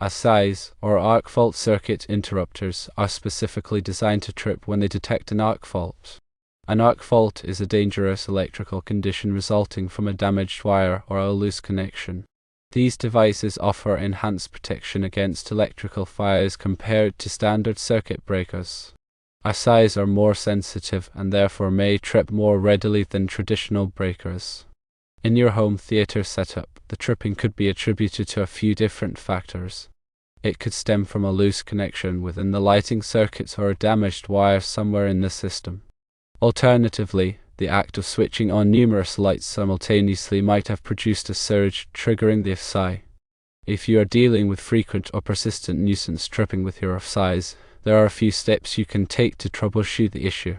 AFCIs, or arc fault circuit interrupters, are specifically designed to trip when they detect an arc fault. An arc fault is a dangerous electrical condition resulting from a damaged wire or a loose connection. These devices offer enhanced protection against electrical fires compared to standard circuit breakers. AFCIs are more sensitive and therefore may trip more readily than traditional breakers. In your home theater setup, the tripping could be attributed to a few different factors. It could stem from a loose connection within the lighting circuits or a damaged wire somewhere in the system. Alternatively, the act of switching on numerous lights simultaneously might have produced a surge, triggering the AFCI. If you are dealing with frequent or persistent nuisance tripping with your AFCIs, there are a few steps you can take to troubleshoot the issue.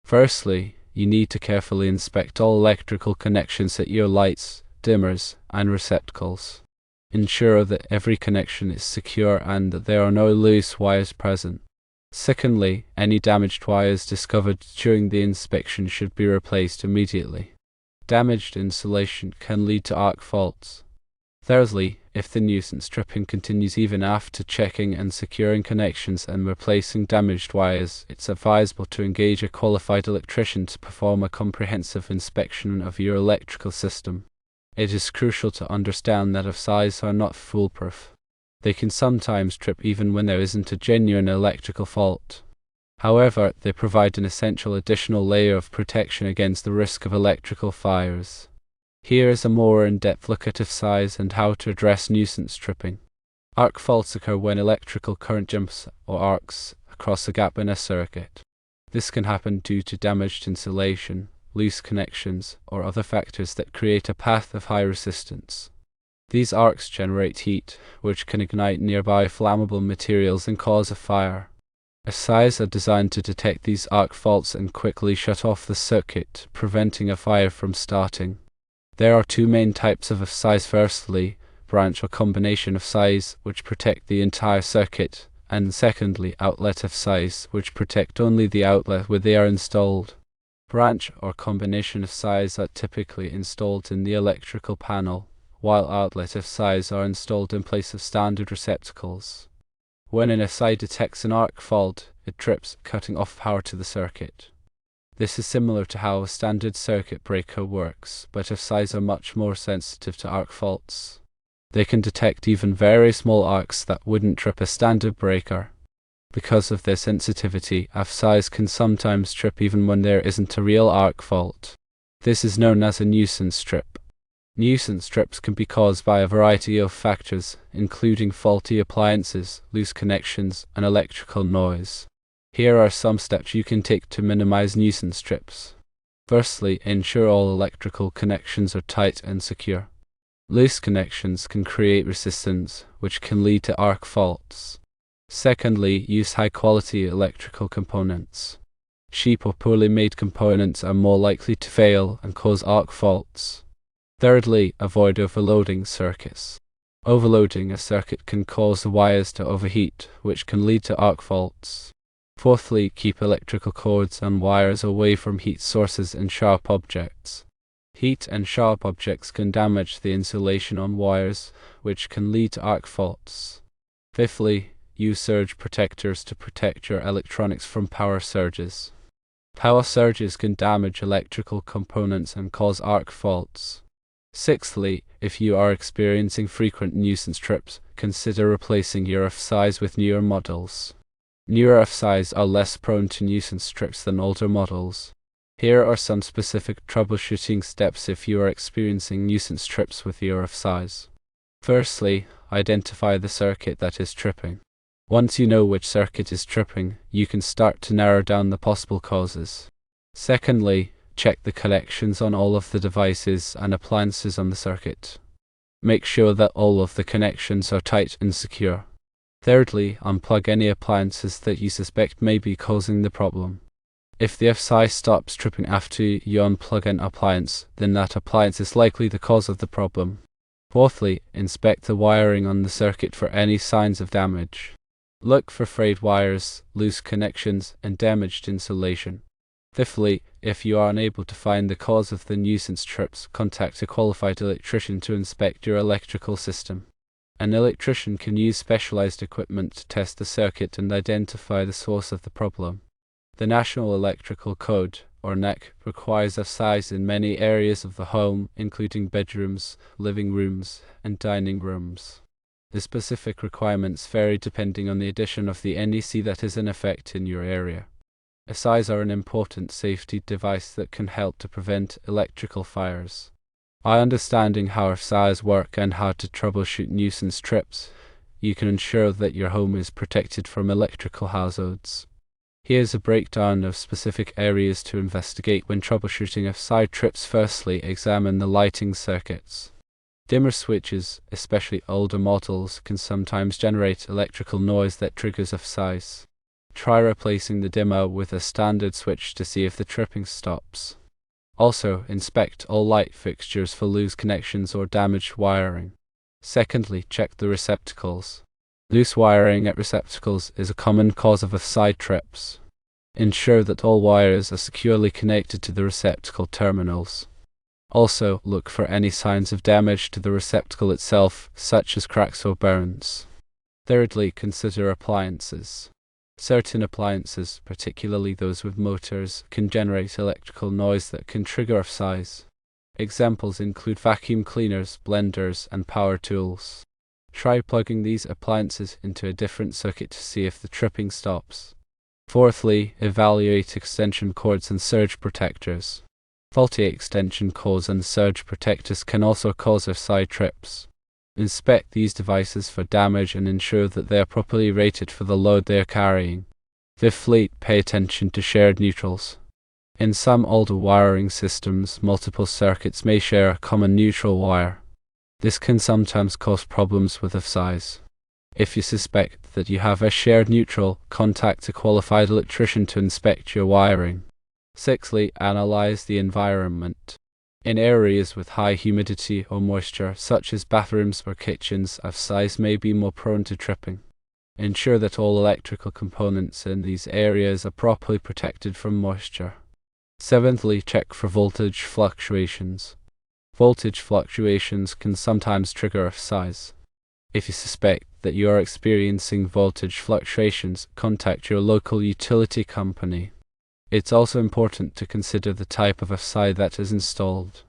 Firstly, you need to carefully inspect all electrical connections at your lights, dimmers, and receptacles. Ensure that every connection is secure and that there are no loose wires present. Secondly, any damaged wires discovered during the inspection should be replaced immediately. Damaged insulation can lead to arc faults. Thirdly, if the nuisance tripping continues even after checking and securing connections and replacing damaged wires, it's advisable to engage a qualified electrician to perform a comprehensive inspection of your electrical system. It is crucial to understand that AFCIs are not foolproof. They can sometimes trip even when there isn't a genuine electrical fault. However, they provide an essential additional layer of protection against the risk of electrical fires. Here is a more in-depth look at AFCIs and how to address nuisance tripping. Arc faults occur when electrical current jumps or arcs across a gap in a circuit. This can happen due to damaged insulation, loose connections, or other factors that create a path of high resistance. These arcs generate heat, which can ignite nearby flammable materials and cause a fire. AFCIs are designed to detect these arc faults and quickly shut off the circuit, preventing a fire from starting. There are two main types of AFCIs. Firstly, branch or combination AFCIs, which protect the entire circuit, and secondly, outlet AFCIs, which protect only the outlet where they are installed. Branch or combination AFCIs are typically installed in the electrical panel, while outlet AFCIs are installed in place of standard receptacles. When an AFCI detects an arc fault, it trips, cutting off power to the circuit. This is similar to how a standard circuit breaker works, but AFCIs are much more sensitive to arc faults. They can detect even very small arcs that wouldn't trip a standard breaker. Because of their sensitivity, AFCIs can sometimes trip even when there isn't a real arc fault. This is known as a nuisance trip. Nuisance trips can be caused by a variety of factors, including faulty appliances, loose connections, and electrical noise. Here are some steps you can take to minimize nuisance trips. Firstly, ensure all electrical connections are tight and secure. Loose connections can create resistance, which can lead to arc faults. Secondly, use high-quality electrical components. Cheap or poorly made components are more likely to fail and cause arc faults. Thirdly, avoid overloading circuits. Overloading a circuit can cause the wires to overheat, which can lead to arc faults. Fourthly, keep electrical cords and wires away from heat sources and sharp objects. Heat and sharp objects can damage the insulation on wires, which can lead to arc faults. Fifthly, use surge protectors to protect your electronics from power surges. Power surges can damage electrical components and cause arc faults. Sixthly, if you are experiencing frequent nuisance trips, consider replacing your AFCIs with newer models. Newer AFCIs are less prone to nuisance trips than older models. Here are some specific troubleshooting steps if you are experiencing nuisance trips with your AFCIs. Firstly, identify the circuit that is tripping. Once you know which circuit is tripping, you can start to narrow down the possible causes. Secondly, check the connections on all of the devices and appliances on the circuit. Make sure that all of the connections are tight and secure. Thirdly, unplug any appliances that you suspect may be causing the problem. If the AFCI stops tripping after you unplug an appliance, then that appliance is likely the cause of the problem. Fourthly, inspect the wiring on the circuit for any signs of damage. Look for frayed wires, loose connections, and damaged insulation. Fifthly, if you are unable to find the cause of the nuisance trips, contact a qualified electrician to inspect your electrical system. An electrician can use specialized equipment to test the circuit and identify the source of the problem. The National Electrical Code, or NEC, requires AFCIs in many areas of the home, including bedrooms, living rooms, and dining rooms. The specific requirements vary depending on the edition of the NEC that is in effect in your area. AFCIs are an important safety device that can help to prevent electrical fires. By understanding how AFCIs work and how to troubleshoot nuisance trips, you can ensure that your home is protected from electrical hazards. Here's a breakdown of specific areas to investigate when troubleshooting AFCI trips. Firstly, examine the lighting circuits. Dimmer switches, especially older models, can sometimes generate electrical noise that triggers AFCIs. Try replacing the dimmer with a standard switch to see if the tripping stops. Also, inspect all light fixtures for loose connections or damaged wiring. Secondly, check the receptacles. Loose wiring at receptacles is a common cause of AFCI trips. Ensure that all wires are securely connected to the receptacle terminals. Also, look for any signs of damage to the receptacle itself, such as cracks or burns. Thirdly, consider appliances. Certain appliances, particularly those with motors, can generate electrical noise that can trigger AFCIs. Examples include vacuum cleaners, blenders, and power tools. Try plugging these appliances into a different circuit to see if the tripping stops. Fourthly, evaluate extension cords and surge protectors. Faulty extension cords and surge protectors can also cause AFCI trips. Inspect these devices for damage and ensure that they are properly rated for the load they are carrying. Fifthly, pay attention to shared neutrals. In some older wiring systems, multiple circuits may share a common neutral wire. This can sometimes cause problems with AFCIs. If you suspect that you have a shared neutral, contact a qualified electrician to inspect your wiring. Sixthly, analyze the environment. In areas with high humidity or moisture, such as bathrooms or kitchens, AFCIs may be more prone to tripping. Ensure that all electrical components in these areas are properly protected from moisture. Seventhly, check for voltage fluctuations. Voltage fluctuations can sometimes trigger AFCIs. If you suspect that you are experiencing voltage fluctuations, contact your local utility company. It's also important to consider the type of AFCI that is installed.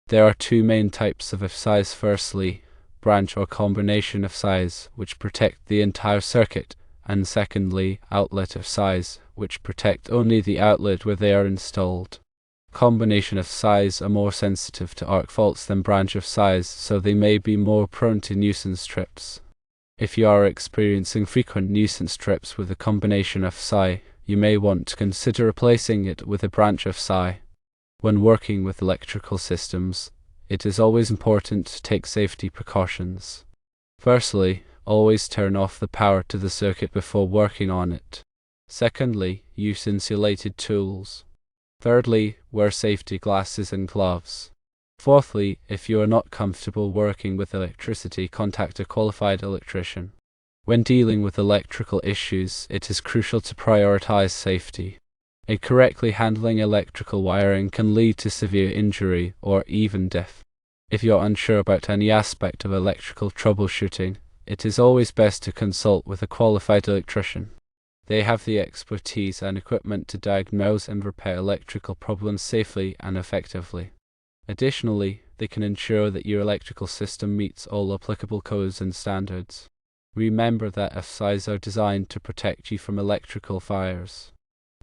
There are two main types of AFCIs. Firstly, branch or combination AFCIs, which protect the entire circuit, and secondly, outlet AFCIs, which protect only the outlet where they are installed. Combination AFCIs are more sensitive to arc faults than branch AFCIs, so they may be more prone to nuisance trips. If you are experiencing frequent nuisance trips with a combination AFCI, you may want to consider replacing it with a branch AFCI. When working with electrical systems, it is always important to take safety precautions. Firstly, always turn off the power to the circuit before working on it. Secondly, use insulated tools. Thirdly, wear safety glasses and gloves. Fourthly, if you are not comfortable working with electricity, contact a qualified electrician. When dealing with electrical issues, it is crucial to prioritize safety. Incorrectly handling electrical wiring can lead to severe injury or even death. If you are unsure about any aspect of electrical troubleshooting, it is always best to consult with a qualified electrician. They have the expertise and equipment to diagnose and repair electrical problems safely and effectively. Additionally, they can ensure that your electrical system meets all applicable codes and standards. Remember that AFCIs are designed to protect you from electrical fires.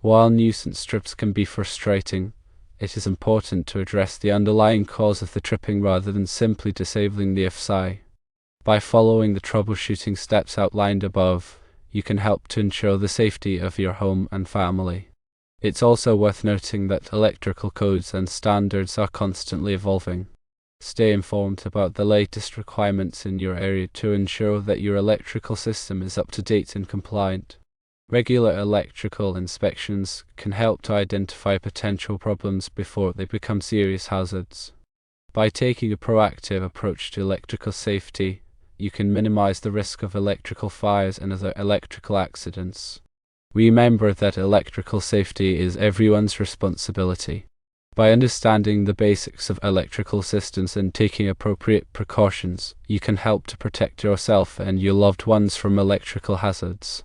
While nuisance trips can be frustrating, it is important to address the underlying cause of the tripping rather than simply disabling the AFCI. By following the troubleshooting steps outlined above, you can help to ensure the safety of your home and family. It's also worth noting that electrical codes and standards are constantly evolving. Stay informed about the latest requirements in your area to ensure that your electrical system is up to date and compliant. Regular electrical inspections can help to identify potential problems before they become serious hazards. By taking a proactive approach to electrical safety, you can minimize the risk of electrical fires and other electrical accidents. Remember that electrical safety is everyone's responsibility. By understanding the basics of electrical systems and taking appropriate precautions, you can help to protect yourself and your loved ones from electrical hazards.